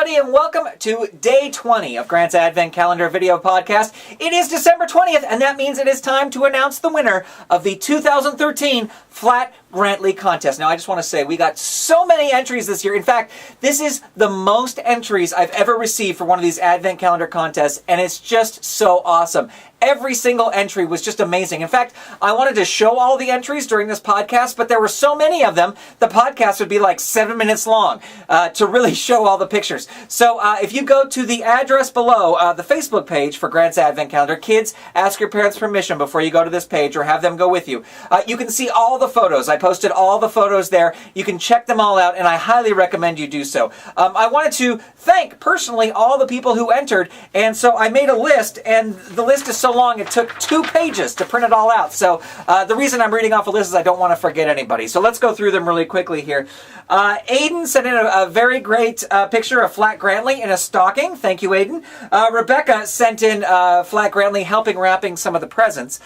everybody, and welcome to day 20 of Grant's Advent Calendar video podcast. It is December 20th, and that means it is time to announce the winner of the 2013 Flat Grantley contest. Now, I just want to say we got so many entries this year. In fact, this is the most entries I've ever received for one of these Advent Calendar contests, and it's just so awesome. Every single entry was just amazing. In fact, I wanted to show all the entries during this podcast, but there were so many of them, the podcast would be like 7 minutes long to really show all the pictures. So if you go to the address below, the Facebook page for Grant's Advent Calendar, kids, ask your parents' permission before you go to this page or have them go with you. You can see all the photos. I posted all the photos there. You can check them all out, and I highly recommend you do so. I wanted to thank personally all the people who entered, and so I made a list, and the list is so long it took 2 pages to print it all out. So the reason I'm reading off a list is I don't want to forget anybody. So let's go through them really quickly here. Aiden sent in a very great picture of Flat Grantley in a stocking. Thank you, Aiden. Rebecca sent in Flat Grantley helping wrapping some of the presents.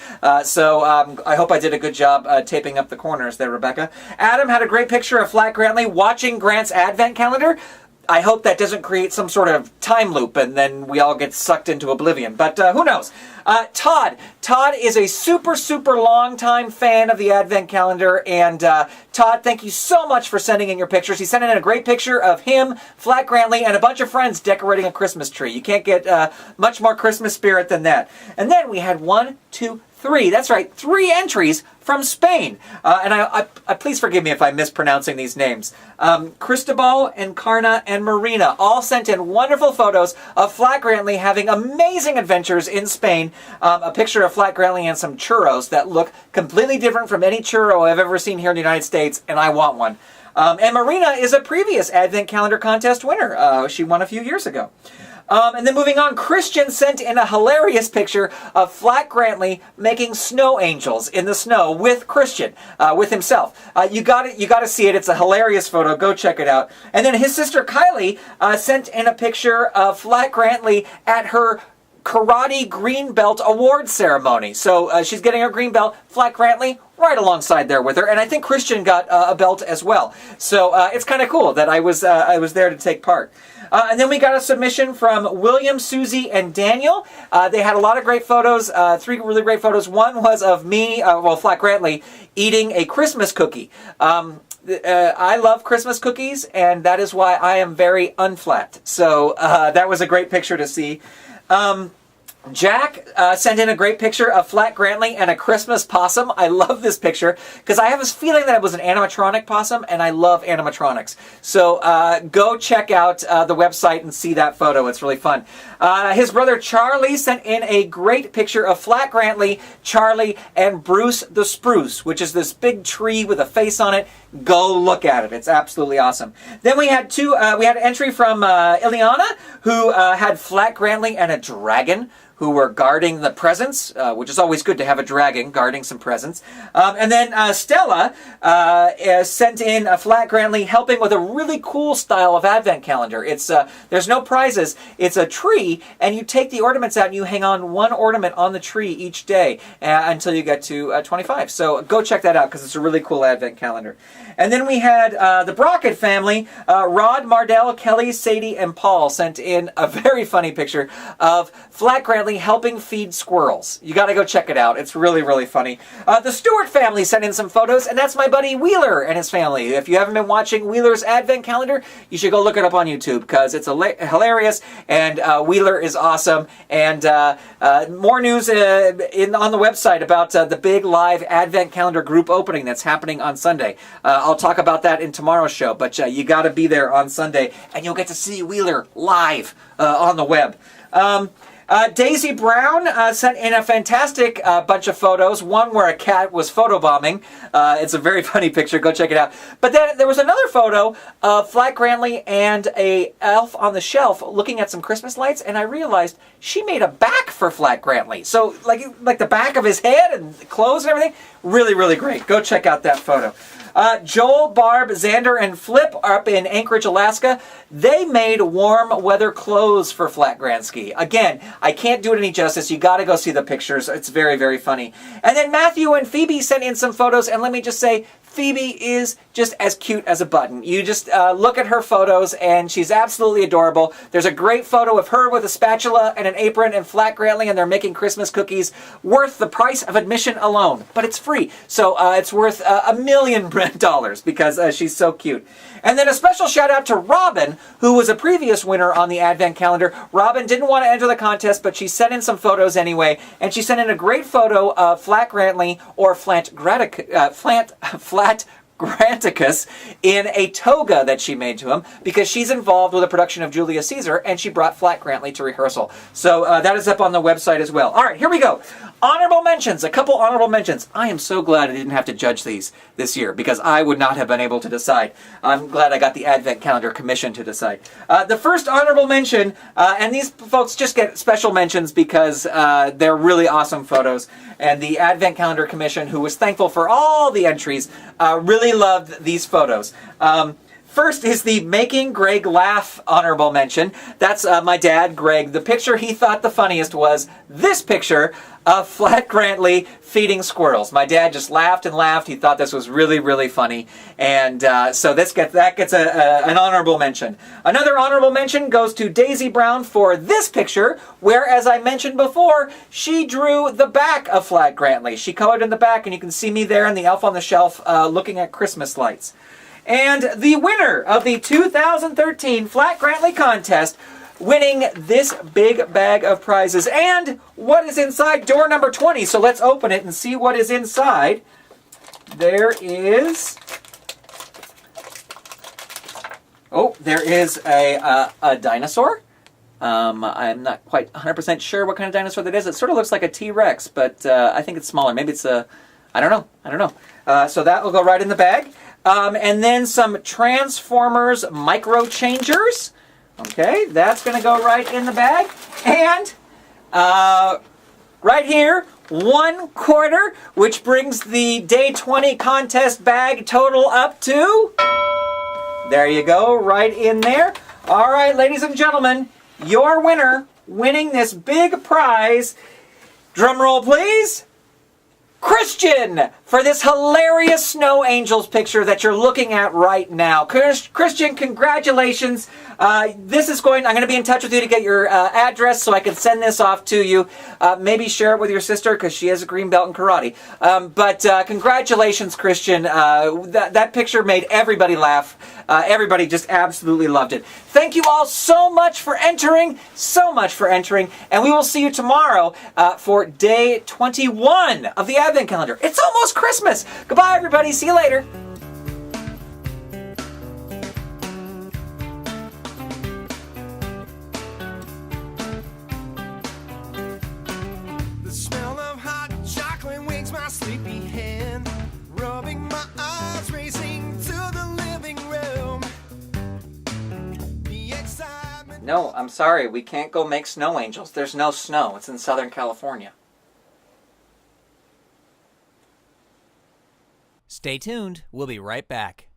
So I hope I did a good job taping up the corners there, Rebecca. Adam had a great picture of Flat Grantley watching Grant's Advent Calendar. I hope that doesn't create some sort of time loop and then we all get sucked into oblivion. But who knows? Todd is a super long time fan of the Advent Calendar. And Todd, thank you so much for sending in your pictures. He sent in a great picture of him, Flat Grantley, and a bunch of friends decorating a Christmas tree. You can't get much more Christmas spirit than that. And then we had 1, 2, 3. That's right, 3 entries from Spain. And I please forgive me if I'm mispronouncing these names. Cristobal, Encarna, and Marina all sent in wonderful photos of Flat Grantley having amazing adventures in Spain. A picture of Flat Grantley and some churros that look completely different from any churro I've ever seen here in the United States, and I want one. And Marina is a previous Advent Calendar contest winner. She won a few years ago. And then moving on, Christian sent in a hilarious picture of Flat Grantley making snow angels in the snow with Christian, with himself. You got to see it. It's a hilarious photo. Go check it out. And then his sister Kylie sent in a picture of Flat Grantley at her karate green belt award ceremony. So she's getting her green belt. Flat Grantley right alongside there with her, and I think Christian got a belt as well. So it's kind of cool that I was there to take part. And then we got a submission from William, Susie, and Daniel. They had a lot of great photos, 3 really great photos. One was of me, Flat Grantley, eating a Christmas cookie. I love Christmas cookies, and that is why I am very unflat. So that was a great picture to see. Jack sent in a great picture of Flat Grantley and a Christmas possum. I love this picture because I have this feeling that it was an animatronic possum, and I love animatronics. So go check out the website and see that photo. It's really fun. His brother Charlie sent in a great picture of Flat Grantley, Charlie, and Bruce the Spruce, which is this big tree with a face on it. Go look at it. It's absolutely awesome. Then we had we had an entry from Ileana, who had Flat Grantley and a dragon who were guarding the presents, which is always good to have a dragon guarding some presents. And then Stella sent in a Flat Grantley helping with a really cool style of Advent Calendar. It's there's no prizes. It's a tree, and you take the ornaments out and you hang on one ornament on the tree each day until you get to 25. So go check that out because it's a really cool Advent Calendar. And then we had the Brockett family, Rod, Mardell, Kelly, Sadie, and Paul sent in a very funny picture of Flat Grantley helping feed squirrels. You got to go check it out. It's really funny. The Stewart family sent in some photos, and that's my buddy Wheeler and his family. If you haven't been watching Wheeler's Advent Calendar, you should go look it up on YouTube because it's hilarious, and Wheeler is awesome. And more news on the website about the big live Advent Calendar group opening that's happening on Sunday. I'll talk about that in tomorrow's show, but you got to be there on Sunday, and you'll get to see Wheeler live on the web. Daisy Brown sent in a fantastic bunch of photos. One where a cat was photobombing. It's a very funny picture. Go check it out. But then there was another photo of Flat Grantley and a elf on the shelf looking at some Christmas lights, and I realized she made a back for Flat Grantley. So like the back of his head and clothes and everything. Really great. Go check out that photo. Joel, Barb, Xander, and Flip are up in Anchorage, Alaska. They made warm weather clothes for Flat Grantley. Again, I can't do it any justice. You got to go see the pictures. It's very funny. And then Matthew and Phoebe sent in some photos, and let me just say Phoebe is just as cute as a button. You just look at her photos and she's absolutely adorable. There's a great photo of her with a spatula and an apron and Flat Grantley, and they're making Christmas cookies worth the price of admission alone. But it's free, so it's worth $1 million because she's so cute. And then a special shout out to Robin, who was a previous winner on the Advent Calendar. Robin didn't want to enter the contest, but she sent in some photos anyway, and she sent in a great photo of Flat Grantley, or Flat Granticus, in a toga that she made to him, because she's involved with a production of Julius Caesar, and she brought Flat Grantley to rehearsal. So that is up on the website as well. All right, here we go. Honorable mentions, a couple honorable mentions. I am so glad I didn't have to judge these this year, because I would not have been able to decide. I'm glad I got the Advent Calendar Commission to decide. The first honorable mention, and these folks just get special mentions because they're really awesome photos, and the Advent Calendar Commission, who was thankful for all the entries, really loved these photos. First is the Making Greg Laugh honorable mention. That's my dad, Greg. The picture he thought the funniest was this picture of Flat Grantley feeding squirrels. My dad just laughed and laughed. He thought this was really, really funny. And so that gets an honorable mention. Another honorable mention goes to Daisy Brown for this picture, where, as I mentioned before, she drew the back of Flat Grantley. She colored in the back, and you can see me there in the Elf on the Shelf looking at Christmas lights. And the winner of the 2013 Flat Grantley contest, winning this big bag of prizes and what is inside door number 20. So let's open it and see what is inside. There is... Oh, there is a dinosaur. I'm not quite 100% sure what kind of dinosaur that is. It sort of looks like a T-Rex, but I think it's smaller. Maybe it's a... I don't know. So that will go right in the bag. And then some Transformers micro changers. Okay, that's going to go right in the bag. And right here, 1/4, which brings the Day 20 contest bag total up to... There you go, right in there. All right, ladies and gentlemen, your winner, winning this big prize, drum roll please, Christian, for this hilarious snow angels picture that you're looking at right now. Christian, congratulations. I'm going to be in touch with you to get your address so I can send this off to you. Maybe share it with your sister because she has a green belt in karate. But congratulations, Christian. That picture made everybody laugh. Everybody just absolutely loved it. Thank you all so much for entering, and we will see you tomorrow for day 21 of the Advent Calendar. It's almost Christmas. Goodbye, everybody. See you later. The smell of hot chocolate wakes my sleepy head, rubbing my eyes, racing to the living room. The excitement... No, I'm sorry. We can't go make snow angels. There's no snow. It's in Southern California. Stay tuned. We'll be right back.